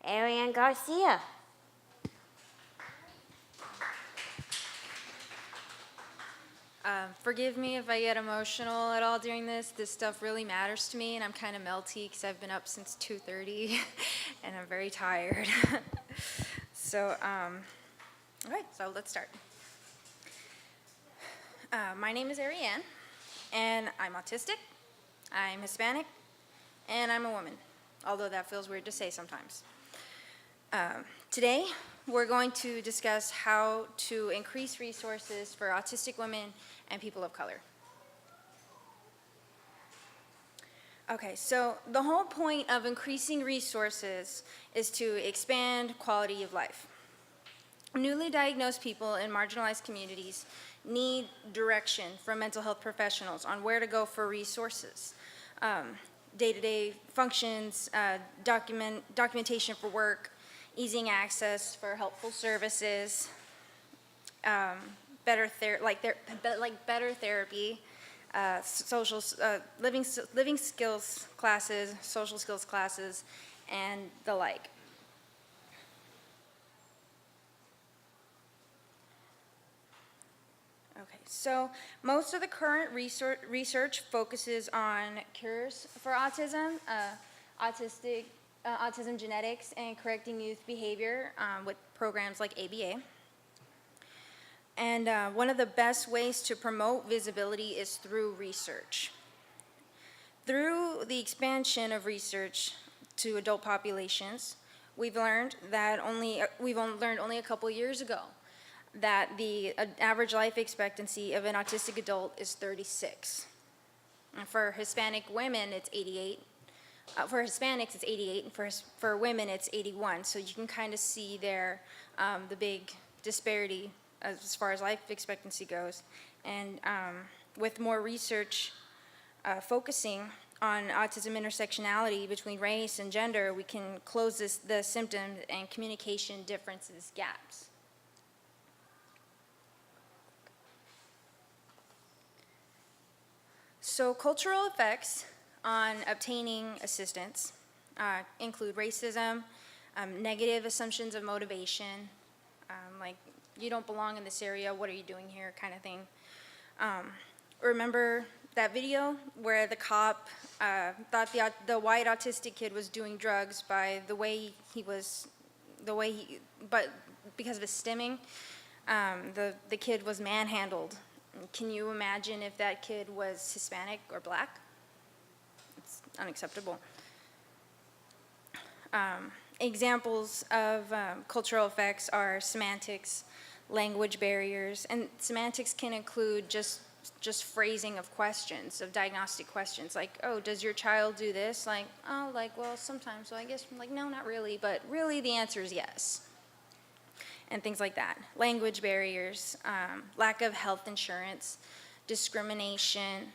Arianne Garcia. Forgive me if I get emotional at all during this. This stuff really matters to me, and I'm kind of melty because I've been up since 2:30, and I'm very tired. So, okay, so let's start. My name is Arianne, and I'm autistic, I'm Hispanic, and I'm a woman, although that feels weird to say sometimes. Today, we're going to discuss how to increase resources for autistic women and people of color. Okay, so the whole point of increasing resources is to expand quality of life. Newly diagnosed people in marginalized communities need direction from mental health professionals on where to go for resources. Day-to-day functions, documentation for work, easing access for helpful services, better therapy, social living skills classes, social skills classes, and the like. Okay, so most of the current research focuses on cures for autism, autism genetics, and correcting youth behavior with programs like ABA. And one of the best ways to promote visibility is through research. Through the expansion of research to adult populations, we've learned only a couple years ago that the average life expectancy of an autistic adult is 36. And for Hispanic women, it's 88. For Hispanics, it's 88, and for women, it's 81. So you can kind of see there the big disparity as far as life expectancy goes. And with more research focusing on autism intersectionality between race and gender, we can close the symptoms and communication differences gaps. So cultural effects on obtaining assistance include racism, negative assumptions of motivation, like you don't belong in this area, what are you doing here, kind of thing. Remember that video where the cop thought the white autistic kid was doing drugs by but because of his stimming, the kid was manhandled. Can you imagine if that kid was Hispanic or black? It's unacceptable. Examples of cultural effects are semantics, language barriers, and semantics can include just phrasing of questions, of diagnostic questions, like, oh, does your child do this? Like, oh, like, well, sometimes, so I guess, like, no, not really, but really the answer is yes. And things like that. Language barriers, lack of health insurance, discrimination,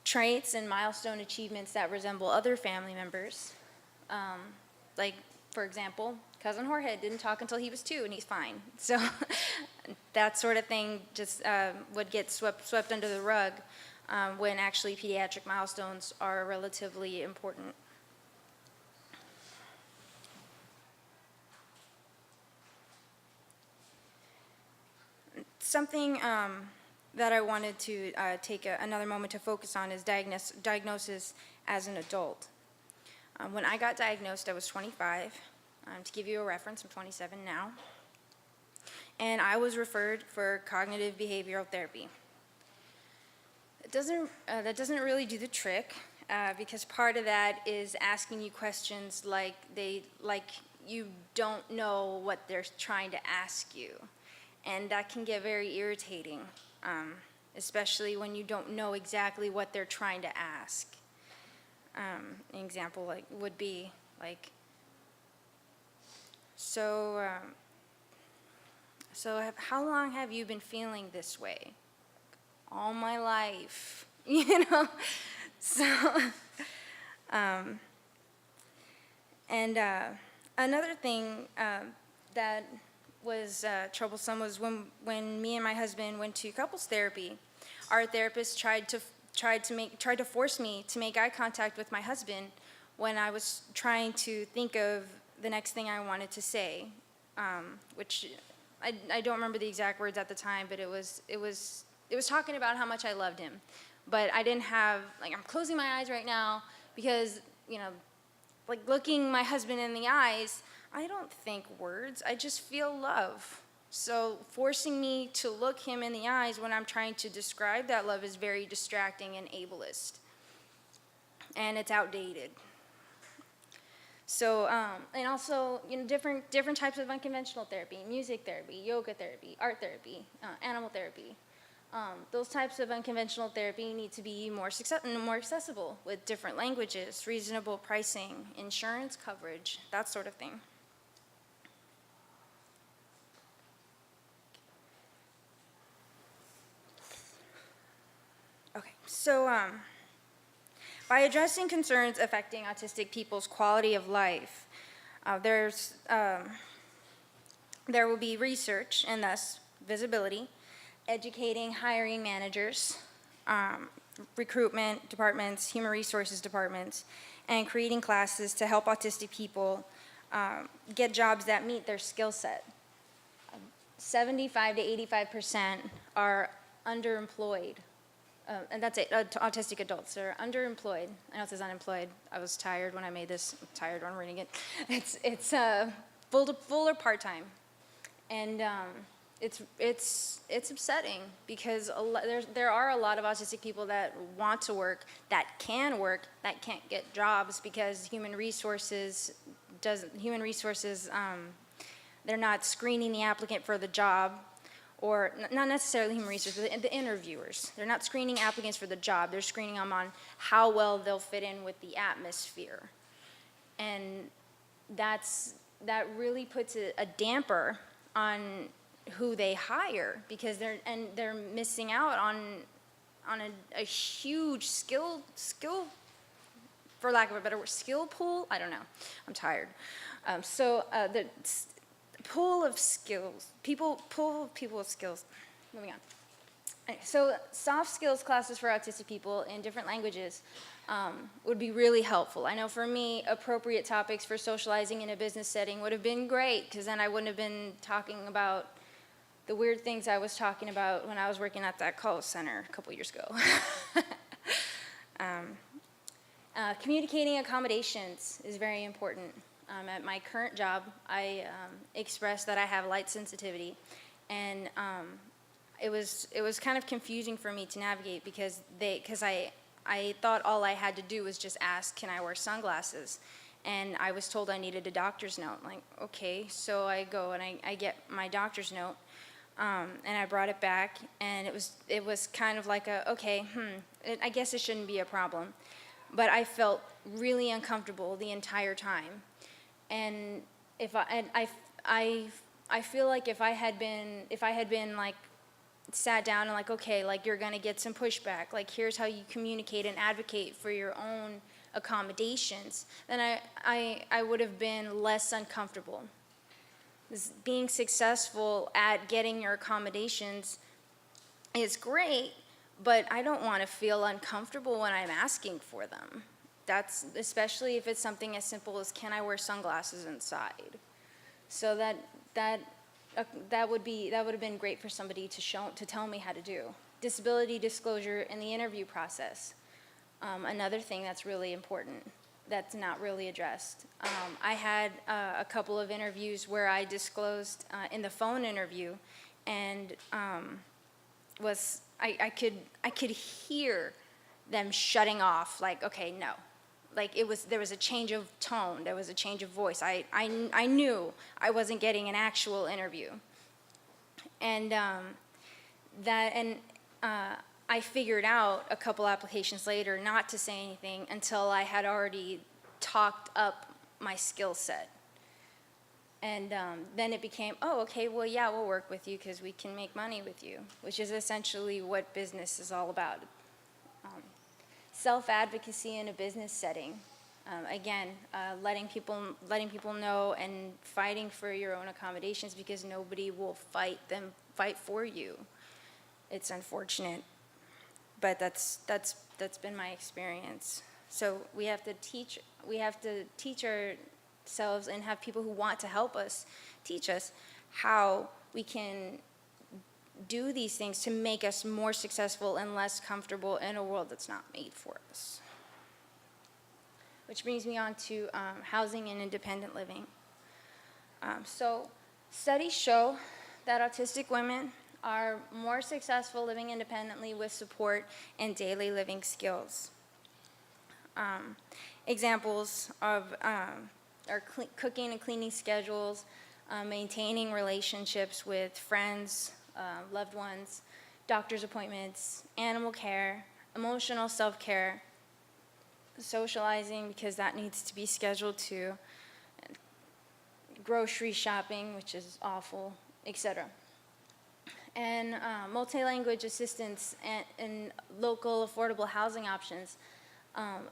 traits and milestone achievements that resemble other family members. Like, for example, cousin Jorge didn't talk until he was 2 and he's fine. So that sort of thing just would get swept under the rug when actually pediatric milestones are relatively important. Something that I wanted to take another moment to focus on is diagnosis as an adult. When I got diagnosed, I was 25. To give you a reference, I'm 27 now. And I was referred for cognitive behavioral therapy. That doesn't really do the trick because part of that is asking you questions like you don't know what they're trying to ask you. And that can get very irritating, especially when you don't know exactly what they're trying to ask. An example would be like, so how long have you been feeling this way? All my life, you know? So, and another thing that was troublesome was when me and my husband went to couples therapy. Our therapist tried to force me to make eye contact with my husband when I was trying to think of the next thing I wanted to say, which I don't remember the exact words at the time, but it was talking about how much I loved him. But I didn't have, like, I'm closing my eyes right now because, you know, like looking my husband in the eyes, I don't think words, I just feel love. So forcing me to look him in the eyes when I'm trying to describe that love is very distracting and ableist. And it's outdated. So, and also, you know, different types of unconventional therapy, music therapy, yoga therapy, art therapy, animal therapy. Those types of unconventional therapy need to be more accessible with different languages, reasonable pricing, insurance coverage, that sort of thing. Okay, so by addressing concerns affecting autistic people's quality of life, there will be research and thus visibility, educating hiring managers, recruitment departments, human resources departments, and creating classes to help autistic people get jobs that meet their skill set. 75 to 85% are underemployed. And that's it, autistic adults are underemployed. I know it says unemployed. I was tired when I made this. I'm tired when I'm reading it. It's full or part-time. And it's upsetting because there are a lot of autistic people that want to work, that can't get jobs because human resources, they're not screening the applicant for the job, or not necessarily human resources, the interviewers. They're not screening applicants for the job, they're screening them on how well they'll fit in with the atmosphere. And that really puts a damper on who they hire, because they're missing out on a huge skill, for lack of a better word, skill pool? I don't know, I'm tired. The pool of skills, pool of people with skills. Moving on. Okay, so soft skills classes for autistic people in different languages would be really helpful. I know for me, appropriate topics for socializing in a business setting would have been great, because then I wouldn't have been talking about the weird things I was talking about when I was working at that call center a couple years ago. Communicating accommodations is very important. At my current job, I expressed that I have light sensitivity, and it was kind of confusing for me to navigate because I thought all I had to do was just ask, can I wear sunglasses? And I was told I needed a doctor's note. I'm like, okay, so I go and I get my doctor's note, and I brought it back, and it was kind of like I guess it shouldn't be a problem, but I felt really uncomfortable the entire time. And I feel like if I had been like sat down and like, okay, like you're gonna get some pushback, like here's how you communicate and advocate for your own accommodations, then I would have been less uncomfortable. Being successful at getting your accommodations is great, but I don't want to feel uncomfortable when I'm asking for them. That's especially if it's something as simple as, can I wear sunglasses inside? So that would have been great for somebody to tell me how to do. Disability disclosure in the interview process. Another thing that's really important that's not really addressed. I had a couple of interviews where I disclosed in the phone interview, and I could hear them shutting off, like, okay, no. Like there was a change of tone, there was a change of voice. I knew I wasn't getting an actual interview. And I figured out a couple applications later not to say anything until I had already talked up my skill set. And then it became, oh, okay, well, yeah, we'll work with you because we can make money with you, which is essentially what business is all about. Self-advocacy in a business setting. Again, letting people know and fighting for your own accommodations, because nobody will fight for you. It's unfortunate, but that's been my experience. So we have to teach ourselves and have people who want to help us teach us how we can do these things to make us more successful and less comfortable in a world that's not made for us. Which brings me on to housing and independent living. So studies show that autistic women are more successful living independently with support and daily living skills. Examples of are cooking and cleaning schedules, maintaining relationships with friends, loved ones, doctor's appointments, animal care, emotional self-care, socializing, because that needs to be scheduled too, grocery shopping, which is awful, etc. And multi-language assistance and local affordable housing options,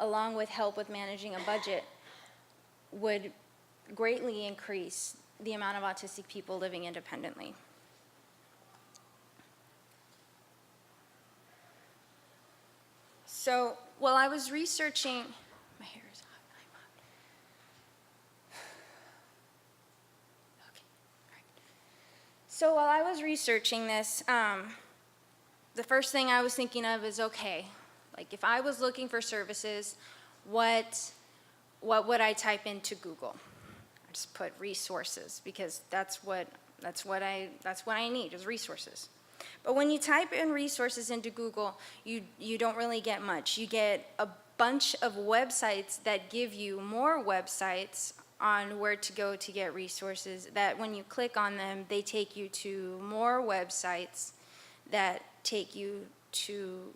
along with help with managing a budget, would greatly increase the amount of autistic people living independently. So while I was researching, my hair is hot, I'm hot. Okay, all right. So while I was researching this, the first thing I was thinking of is, okay, like if I was looking for services, what would I type into Google? I just put resources, because that's what I need is resources. But when you type in resources into Google, you don't really get much. You get a bunch of websites that give you more websites on where to go to get resources, that when you click on them, they take you to more websites that take you to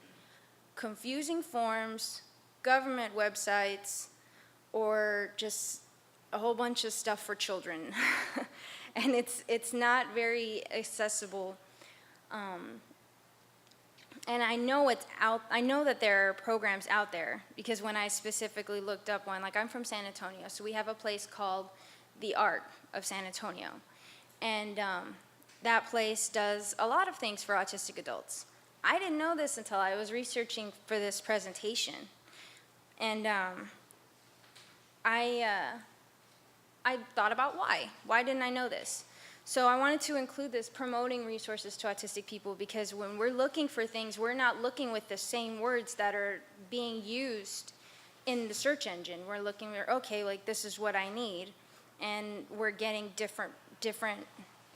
confusing forms, government websites, or just a whole bunch of stuff for children. And it's not very accessible. And I know that there are programs out there, because when I specifically looked up one, like I'm from San Antonio, so we have a place called the Art of San Antonio. And that place does a lot of things for autistic adults. I didn't know this until I was researching for this presentation. And I thought about why. Why didn't I know this? So I wanted to include this promoting resources to autistic people, because when we're looking for things, we're not looking with the same words that are being used in the search engine. We're looking, okay, like this is what I need, and we're getting different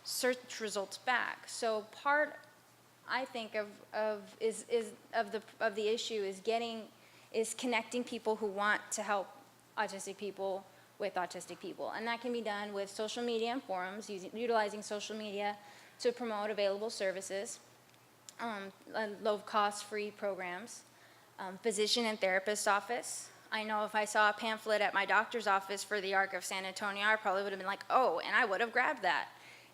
search results back. So part, I think, of the issue is connecting people who want to help autistic people with autistic people. And that can be done with social media and forums, utilizing social media to promote available services, low-cost free programs, physician and therapist office. I know if I saw a pamphlet at my doctor's office for the Arc of San Antonio, I probably would have been like, oh, and I would have grabbed that.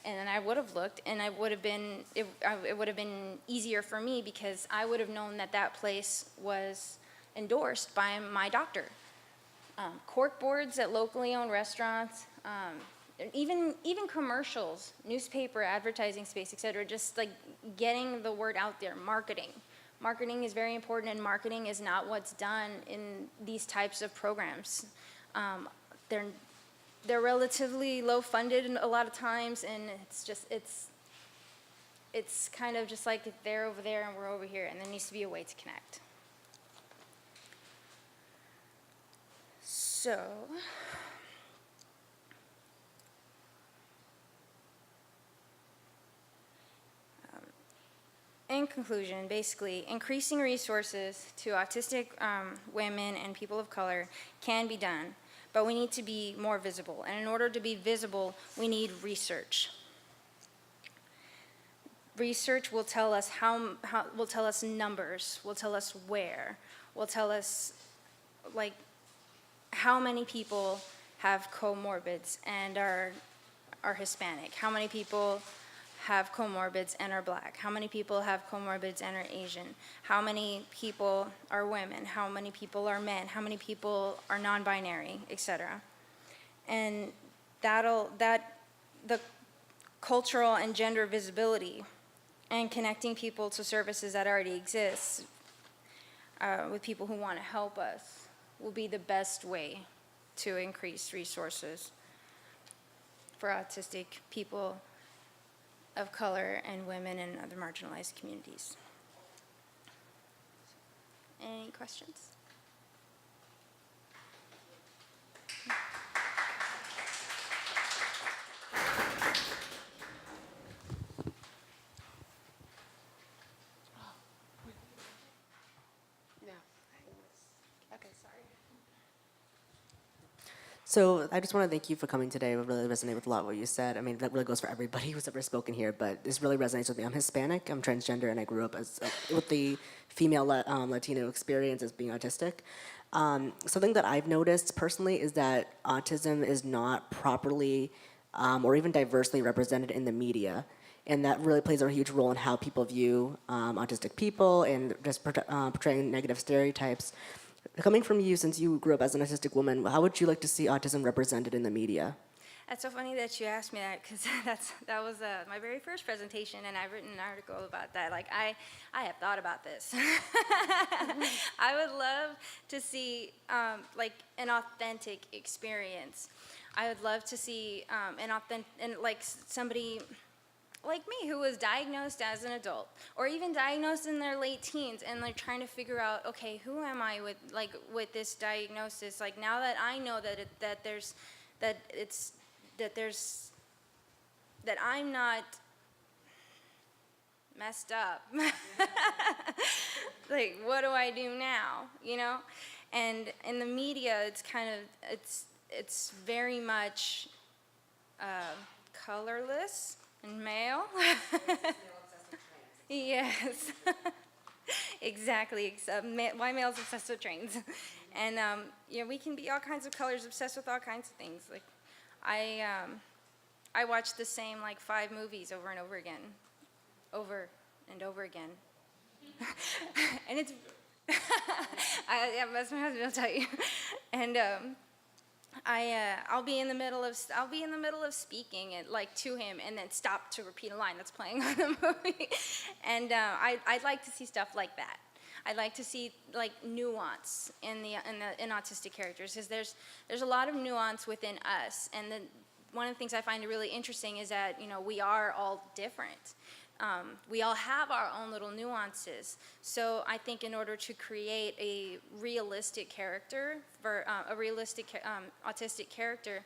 And then I would have looked, and it would have been easier for me, because I would have known that that place was endorsed by my doctor. Cork boards at locally owned restaurants, even commercials, newspaper, advertising space, et cetera, just like getting the word out there, marketing. Marketing is very important, and marketing is not what's done in these types of programs. They're relatively low funded a lot of times, and it's kind of just like they're over there and we're over here, and there needs to be a way to connect. So, in conclusion, basically, increasing resources to autistic women and people of color can be done, but we need to be more visible. And in order to be visible, we need research. Research will tell us will tell us numbers, will tell us where, will tell us like how many people have comorbids and are Hispanic, how many people have comorbids and are Black, how many people have comorbids and are Asian, how many people are women, how many people are men, how many people are non-binary, etc. And the cultural and gender visibility and connecting people to services that already exist with people who want to help us will be the best way to increase resources for autistic people of color and women and other marginalized communities. Any questions? So I just want to thank you for coming today. I really resonate with a lot of what you said. I mean, that really goes for everybody who's ever spoken here, but this really resonates with me. I'm Hispanic, I'm transgender, and I grew up as with the female Latino experience as being autistic. Something that I've noticed personally is that autism is not properly or even diversely represented in the media. And that really plays a huge role in how people view autistic people and just portraying negative stereotypes. Coming from you, since you grew up as an autistic woman, how would you like to see autism represented in the media? That's so funny that you asked me that, because that was my very first presentation, and I've written an article about that. Like, I have thought about this. I would love to see like an authentic experience. I would love to see like somebody like me who was diagnosed as an adult, or even diagnosed in their late teens, and they're trying to figure out, okay, who am I with this diagnosis? Like, now that I know that I'm not messed up. Like, what do I do now? You know? And in the media, it's very much colorless and male. Yes. Exactly. Why males obsessed with trains? And we can be all kinds of colors, obsessed with all kinds of things. Like, I watched the same 5 movies over and over again, over and over again, and it's yeah, that's my husband will tell you. And I'll be in the middle of speaking to him, and then stop to repeat a line that's playing on the movie. And I'd like to see stuff like that. I'd like to see nuance in autistic characters, because there's a lot of nuance within us. And one of the things I find really interesting is that we are all different. We all have our own little nuances. So I think in order to create a realistic character, for a realistic autistic character,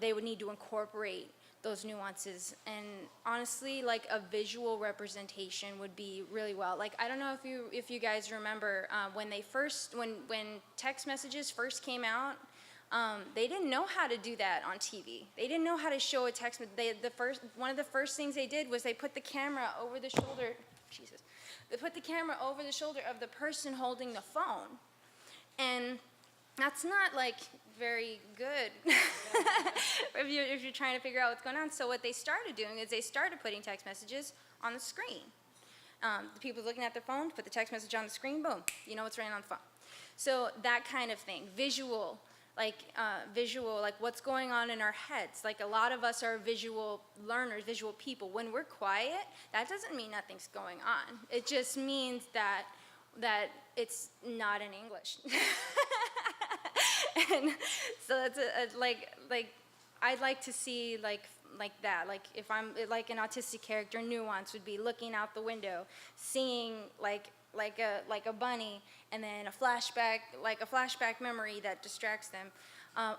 they would need to incorporate those nuances. And honestly, a visual representation would be really well. I don't know if you guys remember when text messages first came out. They didn't know how to do that on TV. They didn't know how to show a text. One of the first things they did was they put the camera over the shoulder. Jesus. They put the camera over the shoulder of the person holding the phone, and that's not very good if you're trying to figure out what's going on. So what they started doing is they started putting text messages on the screen. The people looking at their phone, put the text message on the screen. Boom. You know what's written on the phone. So that kind of thing, visual. What's going on in our heads. A lot of us are visual learners, visual people. When we're quiet, that doesn't mean nothing's going on. It just means that it's not in English. And so that's I'd like to see that. If I'm an autistic character, nuance would be looking out the window, seeing like a bunny, and then a flashback memory that distracts them.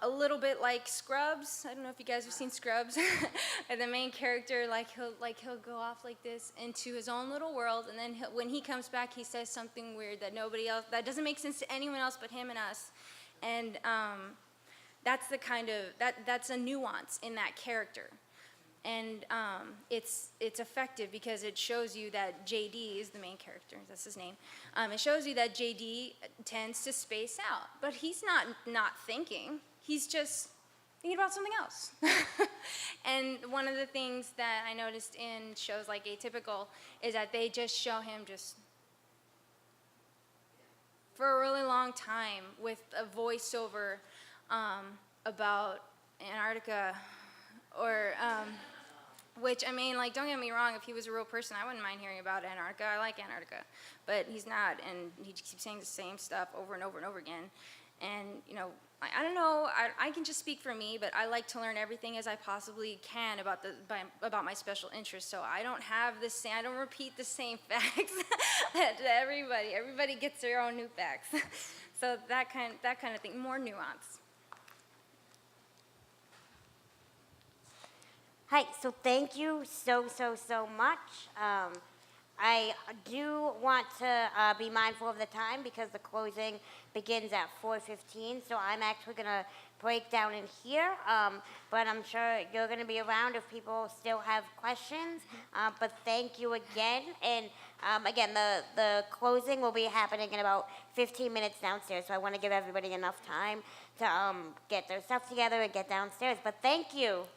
A little bit like Scrubs. I don't know if you guys have seen Scrubs. And the main character, he'll go off like this into his own little world, and then when he comes back, he says something weird that doesn't make sense to anyone else but him and us. And that's that's a nuance in that character. And it's effective because it shows you that JD is the main character. That's his name. It shows you that JD tends to space out, but he's not thinking. He's just thinking about something else. And one of the things that I noticed in shows like Atypical is that they just show him just for a really long time with a voiceover about Antarctica. Or, which, I mean, don't get me wrong, if he was a real person, I wouldn't mind hearing about Antarctica. I like Antarctica. But he's not, and he keeps saying the same stuff over and over and over again. And, I don't know, I can just speak for me, but I like to learn everything as I possibly can about my special interests. So I don't have the same, I don't repeat the same facts to everybody. Everybody gets their own new facts. So that kind of thing, more nuance. Hi, so thank you so much. I do want to be mindful of the time because the closing begins at 4:15, so I'm actually going to break down in here, but I'm sure you're going to be around if people still have questions. But thank you again, and again, the closing will be happening in about 15 minutes downstairs, so I want to give everybody enough time to get their stuff together and get downstairs, but thank you.